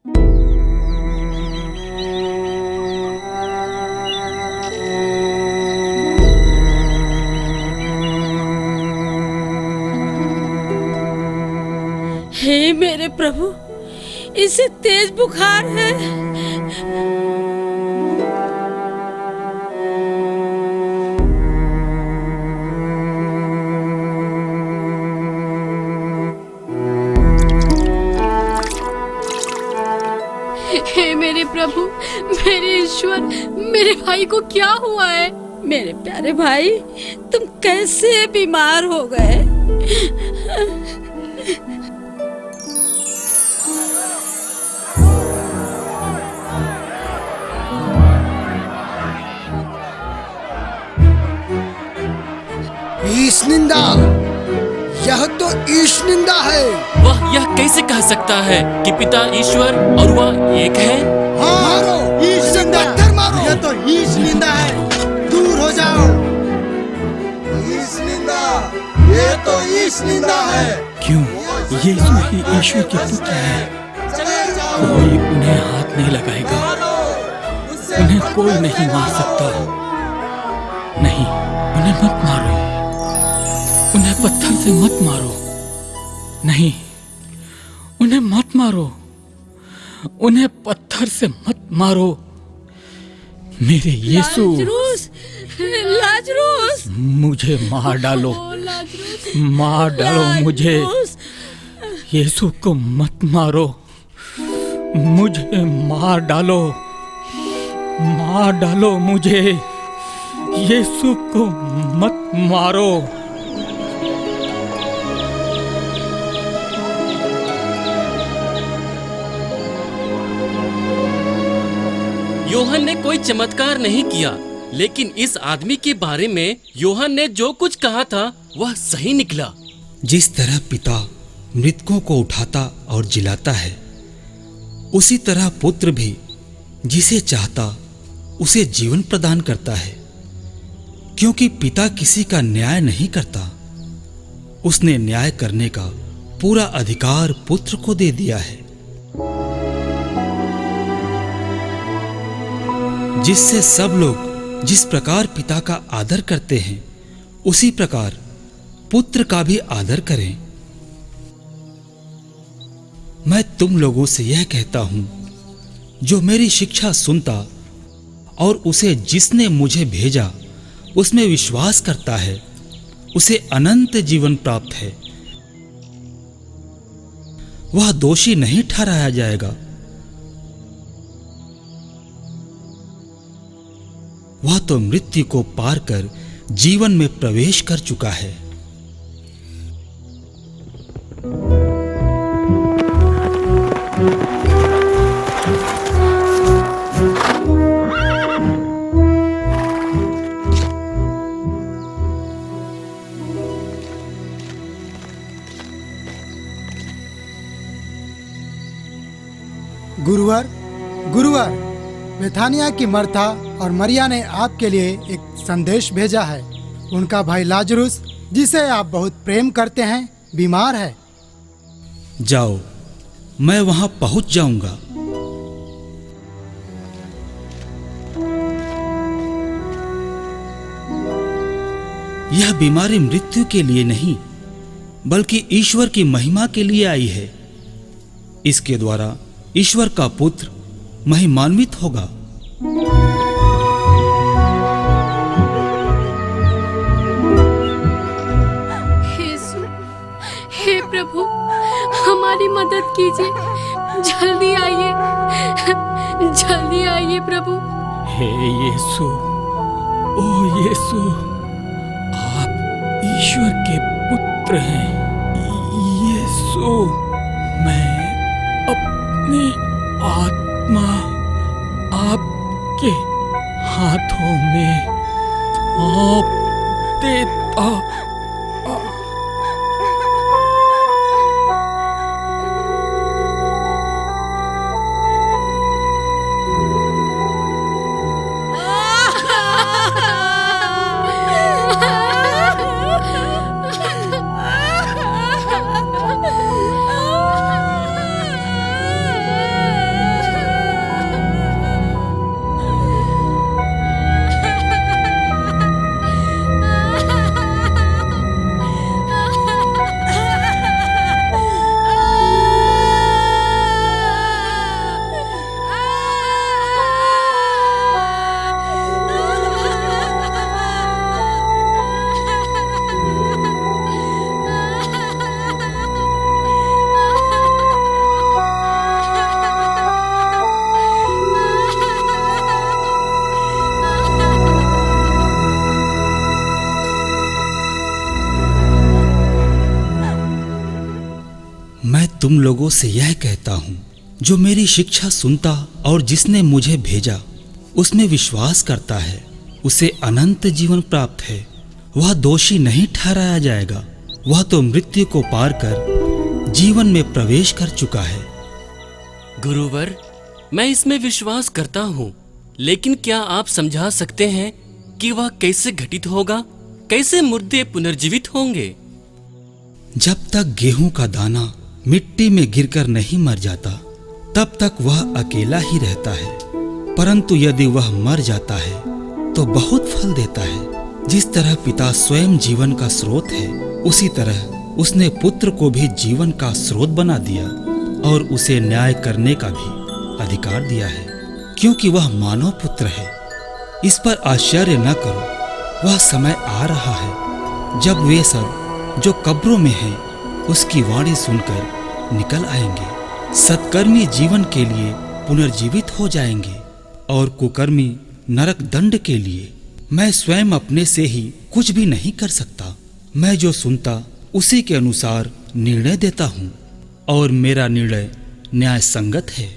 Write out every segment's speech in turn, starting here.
हे मेरे प्रभु, इसे तेज बुखार है। हे मेरे प्रभु, मेरे ईश्वर, मेरे भाई को क्या हुआ है? मेरे प्यारे भाई, तुम कैसे बीमार हो गए? ईश निंदा, यह तो ईश निंदा है। वह यह कैसे कह सकता है कि पिता ईश्वर और वह एक है? हाँ, मारो, ईश निंदा, पत्थर मारो। यह तो ईश निंदा है, दूर हो जाओ। ईश निंदा, ये तो ईश निंदा है। क्यों? यीशु ही ईश्वर के पुत्र हैं। कोई उन्हें हाथ नहीं लगाएगा, उन्हें कोई नहीं मार सकता। नहीं, उन्हें मत मारो, उन्हें पत्थर से मत मारो। नहीं, उन्हें मत मारो, उन्हें पत्थर से मत मारो। मेरे यीशु, लाजरूस, लाजरूस, मुझे मार डालो, मार डालो मुझे। यीशु को मत मारो, मुझे मार डालो, मार डालो मुझे। यीशु को मत मारो। योहन ने कोई चमत्कार नहीं किया, लेकिन इस आदमी के बारे में योहन ने जो कुछ कहा था वह सही निकला। जिस तरह पिता मृतकों को उठाता और जिलाता है, उसी तरह पुत्र भी जिसे चाहता उसे जीवन प्रदान करता है। क्योंकि पिता किसी का न्याय नहीं करता, उसने न्याय करने का पूरा अधिकार पुत्र को दे दिया है, जिससे सब लोग जिस प्रकार पिता का आदर करते हैं उसी प्रकार पुत्र का भी आदर करें। मैं तुम लोगों से यह कहता हूं, जो मेरी शिक्षा सुनता और उसे जिसने मुझे भेजा उसमें विश्वास करता है, उसे अनंत जीवन प्राप्त है। वह दोषी नहीं ठहराया जाएगा, वह तो मृत्यु को पार कर जीवन में प्रवेश कर चुका है। गुरुवर, गुरुवर, बेथानिया की मर्था और मरिया ने आपके लिए एक संदेश भेजा है। उनका भाई लाजरूस, जिसे आप बहुत प्रेम करते हैं, बीमार है। जाओ, मैं वहां पहुंच जाऊंगा। यह बीमारी मृत्यु के लिए नहीं, बल्कि ईश्वर की महिमा के लिए आई है। इसके द्वारा ईश्वर का पुत्र महिमान्वित होगा। यीशु, हे प्रभु, हमारी मदद कीजिए, जल्दी आइए, जल्दी आइए प्रभु। हे यीशु, ओ यीशु, आप ईश्वर के पुत्र हैं। यीशु, मैं अपनी आत्मा आपके हाथों में सौंप देता। तुम लोगों से यह कहता हूँ, जो मेरी शिक्षा सुनता और जिसने मुझे भेजा उसमें विश्वास करता है, उसे अनंत जीवन प्राप्त है। वह दोषी नहीं ठहराया जाएगा, वह तो मृत्यु को पार कर जीवन में प्रवेश कर चुका है। गुरुवर, मैं इसमें विश्वास करता हूँ, लेकिन क्या आप समझा सकते हैं कि वह कैसे घटित होगा? कैसे मुर्दे पुनर्जीवित होंगे? जब तक गेहूं का दाना मिट्टी में गिरकर नहीं मर जाता, तब तक वह अकेला ही रहता है, परंतु यदि वह मर जाता है तो बहुत फल देता है। जिस तरह पिता स्वयं जीवन का स्रोत है, उसी तरह उसने पुत्र को भी जीवन का स्रोत बना दिया और उसे न्याय करने का भी अधिकार दिया है, क्योंकि वह मानव पुत्र है। इस पर आश्चर्य न करो, वह समय आ रहा है जब वे सब जो कब्रों में हैं उसकी वाणी सुनकर निकल आएंगे। सत्कर्मी जीवन के लिए पुनर्जीवित हो जाएंगे और कुकर्मी नरक दंड के लिए। मैं स्वयं अपने से ही कुछ भी नहीं कर सकता। मैं जो सुनता उसी के अनुसार निर्णय देता हूँ और मेरा निर्णय न्याय संगत है,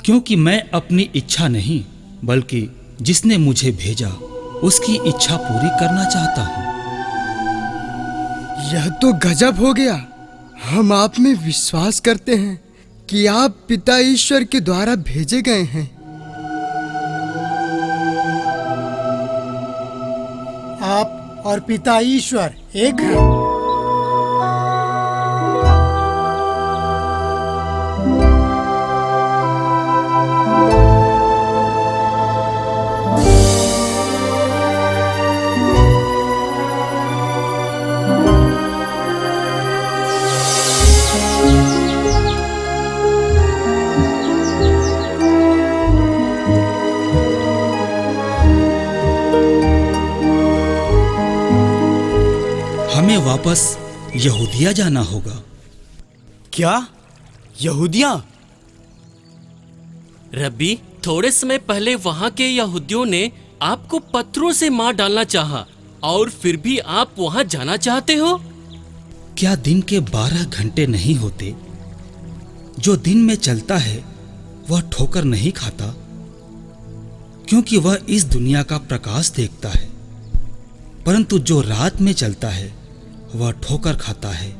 क्योंकि मैं अपनी इच्छा नहीं बल्कि जिसने मुझे भेजा उसकी इच्छा पूरी करना चाहता हूँ। यह तो गजब हो गया। हम आप में विश्वास करते हैं कि आप पिता ईश्वर के द्वारा भेजे गए हैं। आप और पिता ईश्वर एक हैं। हमें वापस यहूदिया जाना होगा। क्या? यहूदिया? रब्बी, थोड़े समय पहले वहाँ के यहूदियों ने आपको पत्थरों से मार डालना चाहा, और फिर भी आप वहाँ जाना चाहते हो? क्या दिन के 12 घंटे नहीं होते? जो दिन में चलता है वह ठोकर नहीं खाता, क्योंकि वह इस दुनिया का प्रकाश देखता है, परंतु जो रात में चलता है वह ठोकर खाता है,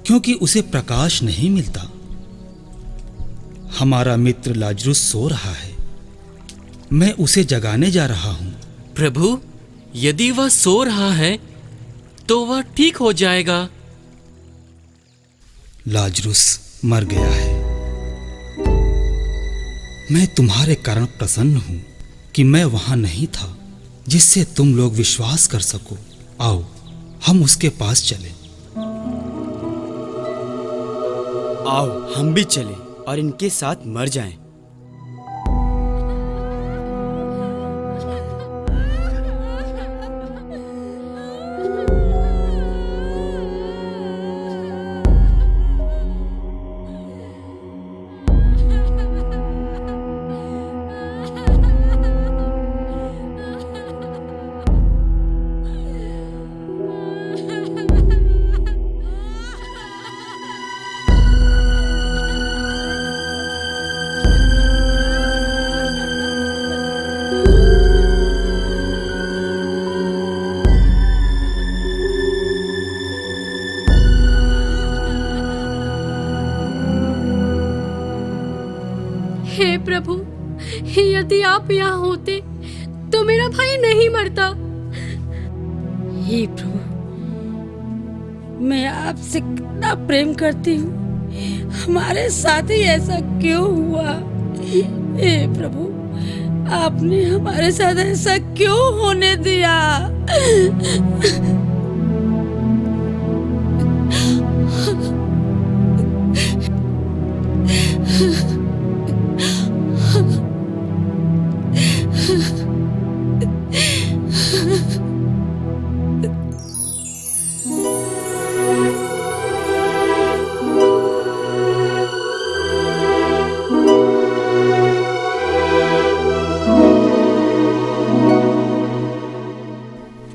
क्योंकि उसे प्रकाश नहीं मिलता। हमारा मित्र लाजरुस सो रहा है, मैं उसे जगाने जा रहा हूं। प्रभु, यदि वह सो रहा है तो वह ठीक हो जाएगा। लाजरुस मर गया है। मैं तुम्हारे कारण प्रसन्न हूं कि मैं वहां नहीं था, जिससे तुम लोग विश्वास कर सको। आओ, हम उसके पास चलें। आओ हम भी चलें और इनके साथ मर जाएं। हे प्रभु, यदि आप यहाँ होते तो मेरा भाई नहीं मरता। हे प्रभु, मैं आपसे कितना प्रेम करती हूँ, हमारे साथ ही ऐसा क्यों हुआ? हे प्रभु, आपने हमारे साथ ऐसा क्यों होने दिया?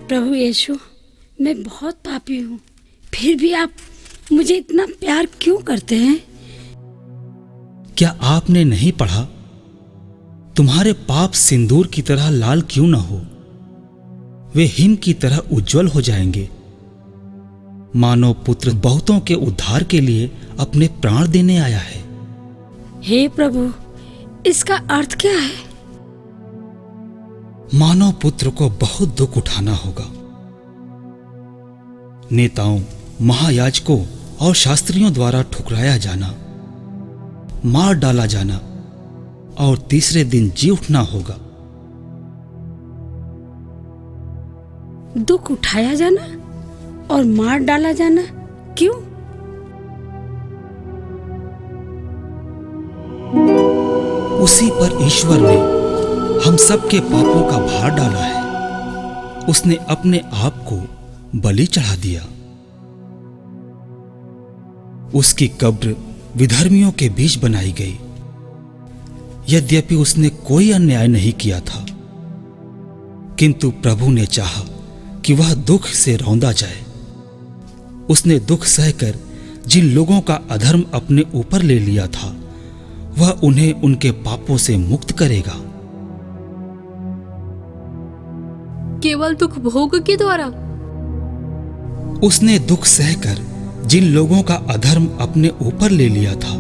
प्रभु यीशु, मैं बहुत पापी हूँ, फिर भी आप मुझे इतना प्यार क्यों करते हैं? क्या आपने नहीं पढ़ा, तुम्हारे पाप सिंदूर की तरह लाल क्यों न हो, वे हिम की तरह उज्जवल हो जाएंगे। मानव पुत्र बहुतों के उद्धार के लिए अपने प्राण देने आया है। हे प्रभु, इसका अर्थ क्या है? मानव पुत्र को बहुत दुख उठाना होगा। नेताओं, महायाजकों और शास्त्रियों द्वारा ठुकराया जाना, मार डाला जाना और तीसरे दिन जी उठना होगा। दुख उठाया जाना और मार डाला जाना, क्यों? उसी पर ईश्वर ने हम सबके पापों का भार डाला है। उसने अपने आप को बलि चढ़ा दिया। उसकी कब्र विधर्मियों के बीच बनाई गई। यद्यपि उसने कोई अन्याय नहीं किया था, किंतु प्रभु ने चाहा कि वह दुख से रौंदा जाए। उसने दुख सहकर जिन लोगों का अधर्म अपने ऊपर ले लिया था, वह उन्हें उनके पापों से मुक्त करेगा। केवल दुख भोग के द्वारा? उसने दुख सहकर जिन लोगों का अधर्म अपने ऊपर ले लिया था,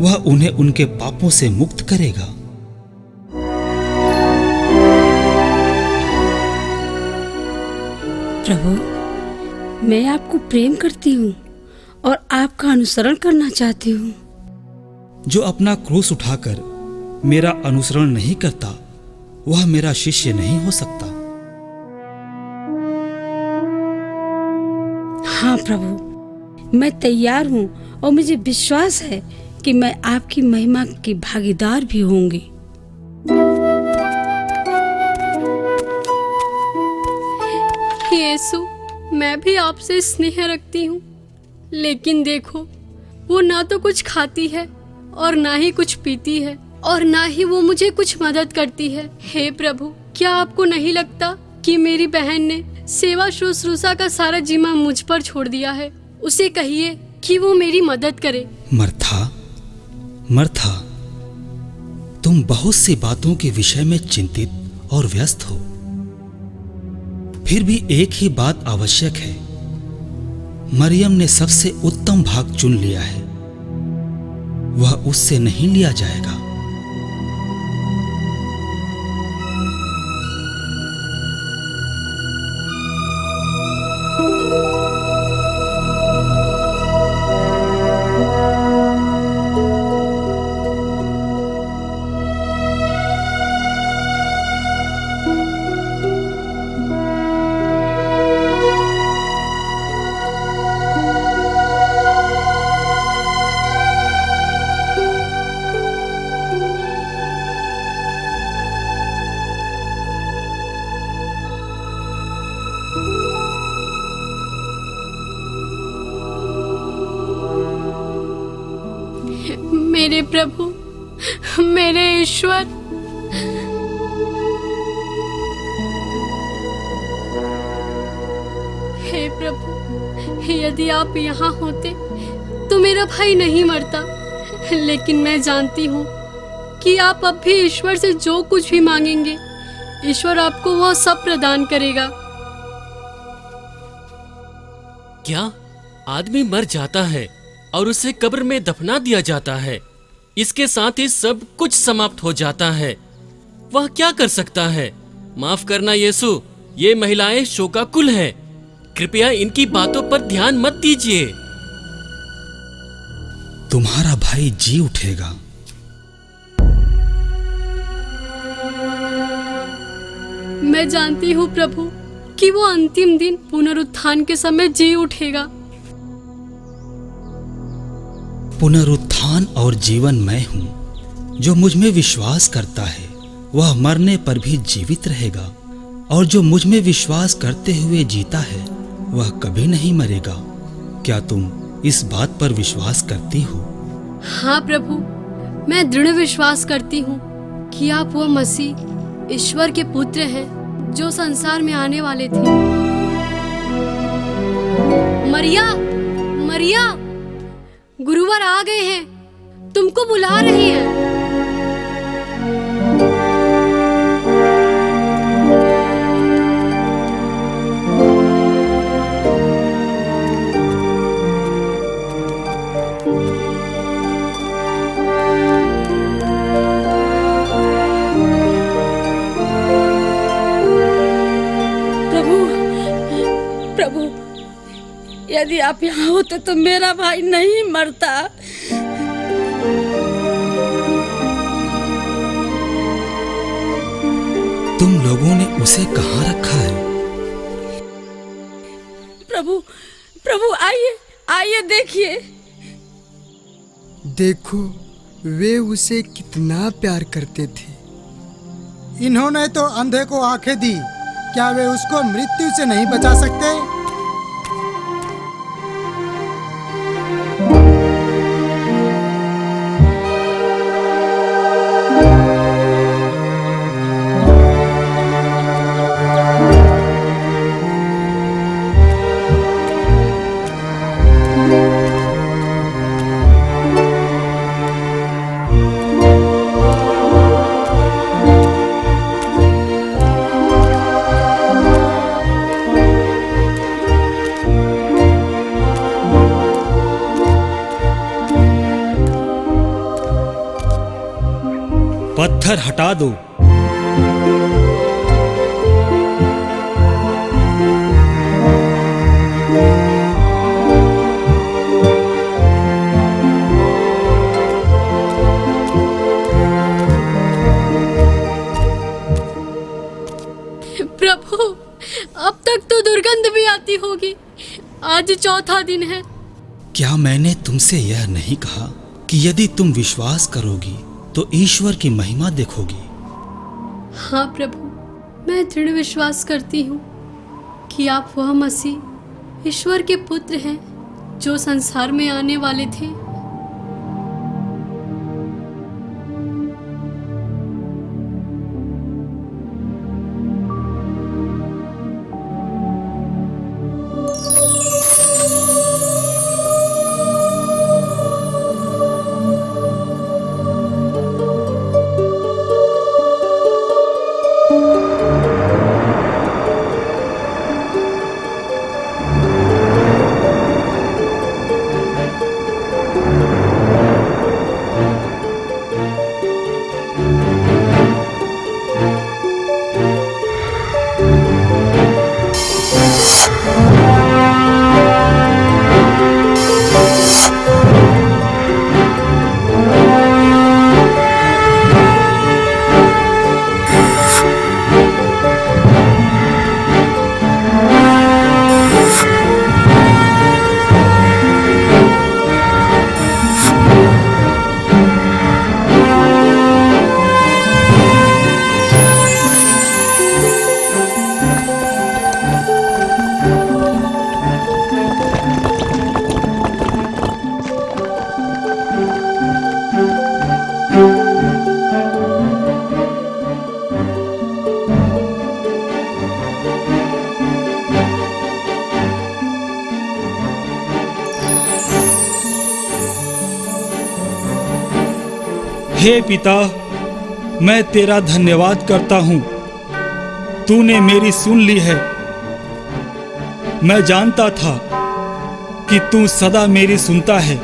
वह उन्हें उनके पापों से मुक्त करेगा। प्रभु, मैं आपको प्रेम करती हूँ और आपका अनुसरण करना चाहती हूँ। जो अपना क्रूस उठाकर मेरा अनुसरण नहीं करता, वह मेरा शिष्य नहीं हो सकता। हाँ प्रभु, मैं तैयार हूँ और मुझे विश्वास है कि मैं आपकी महिमा की भागीदार भी होंगी। यीशु, मैं भी आपसे स्नेह रखती हूँ, लेकिन देखो, वो ना तो कुछ खाती है और ना ही कुछ पीती है और ना ही वो मुझे कुछ मदद करती है। हे प्रभु, क्या आपको नहीं लगता कि मेरी बहन ने सेवा शुश्रूषा का सारा जिम्मा मुझ पर छोड़ दिया है? उसे कहिए कि वो मेरी मदद करे। मर्था, मर्था, तुम बहुत सी बातों के विषय में चिंतित और व्यस्त हो, फिर भी एक ही बात आवश्यक है। मरियम ने सबसे उत्तम भाग चुन लिया है, वह उससे नहीं लिया जाएगा। मेरे प्रभु, मेरे ईश्वर, हे प्रभु, यदि आप यहाँ होते तो मेरा भाई नहीं मरता। लेकिन मैं जानती हूँ कि आप अब भी ईश्वर से जो कुछ भी मांगेंगे, ईश्वर आपको वह सब प्रदान करेगा। क्या आदमी मर जाता है और उसे कब्र में दफना दिया जाता है, इसके साथ ही सब कुछ समाप्त हो जाता है? वह क्या कर सकता है? माफ करना यीशु, ये महिलाएं शोकाकुल है। कृपया इनकी बातों पर ध्यान मत दीजिए। तुम्हारा भाई जी उठेगा। मैं जानती हूँ प्रभु कि वो अंतिम दिन पुनरुत्थान के समय जी उठेगा। पुनरुत्थान और जीवन मैं हूँ। जो मुझ में विश्वास करता है वह मरने पर भी जीवित रहेगा, और जो मुझ में विश्वास करते हुए जीता है वह कभी नहीं मरेगा। क्या तुम इस बात पर विश्वास करती हो? हाँ प्रभु, मैं दृढ़ विश्वास करती हूँ कि आप वह मसीह, ईश्वर के पुत्र हैं जो संसार में आने वाले थे। मरिया, मरिया, गुरुवर आ गए हैं, तुमको बुला रहे हैं। प्रभु, प्रभु, यदि आप यहाँ होते तो मेरा भाई नहीं मरता। तुम लोगों ने उसे कहाँ रखा है? प्रभु, प्रभु, आइए, आइए, देखिए। देखो, वे उसे कितना प्यार करते थे। इन्होंने तो अंधे को आंखें दी, क्या वे उसको मृत्यु से नहीं बचा सकते? पत्थर हटा दो। प्रभु, अब तक तो दुर्गंध भी आती होगी, आज चौथा दिन है। क्या मैंने तुमसे यह नहीं कहा कि यदि तुम विश्वास करोगी तो ईश्वर की महिमा देखोगी? हाँ प्रभु, मैं दृढ़ विश्वास करती हूँ कि आप वह मसीह, ईश्वर के पुत्र हैं, जो संसार में आने वाले थे। हे पिता, मैं तेरा धन्यवाद करता हूँ, तूने मेरी सुन ली है। मैं जानता था कि तू सदा मेरी सुनता है।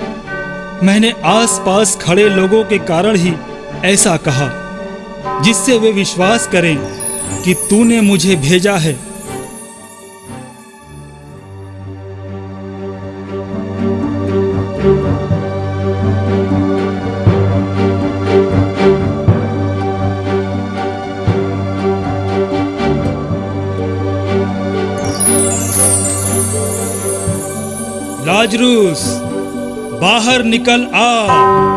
मैंने आसपास खड़े लोगों के कारण ही ऐसा कहा, जिससे वे विश्वास करें कि तूने मुझे भेजा है। लाजरूस, बाहर निकल आ।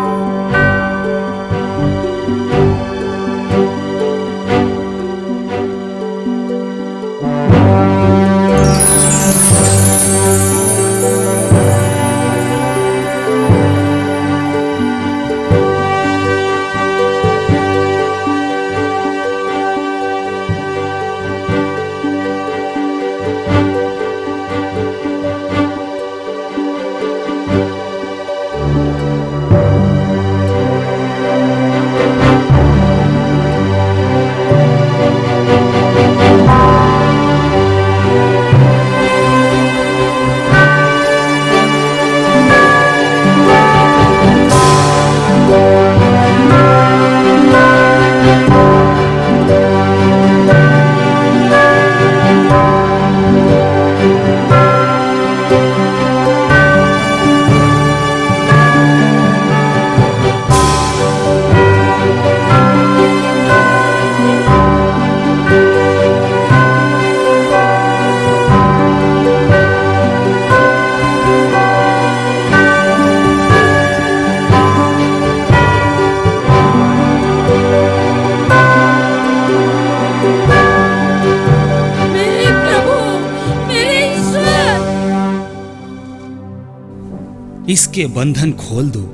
इसके बंधन खोल दो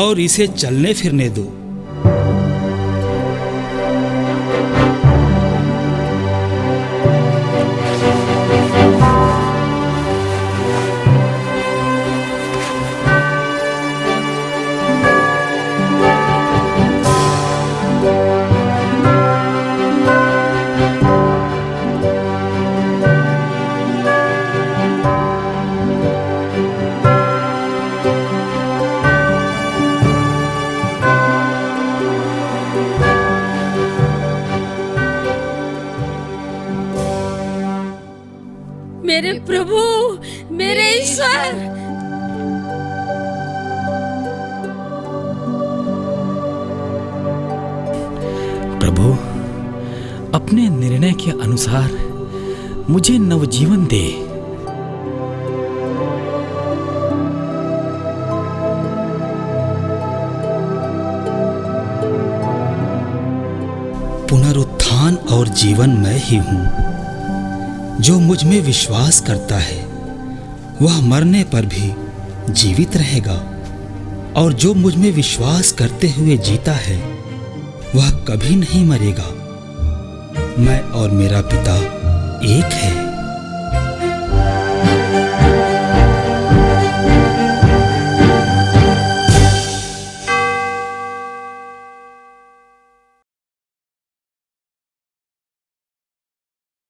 और इसे चलने फिरने दो। मेरे प्रभु, मेरे ईश्वर। प्रभु, अपने निर्णय के अनुसार मुझे नवजीवन दे। पुनरुत्थान और जीवन मैं ही हूँ। जो मुझ में विश्वास करता है वह मरने पर भी जीवित रहेगा, और जो मुझ में विश्वास करते हुए जीता है वह कभी नहीं मरेगा। मैं और मेरा पिता एक है।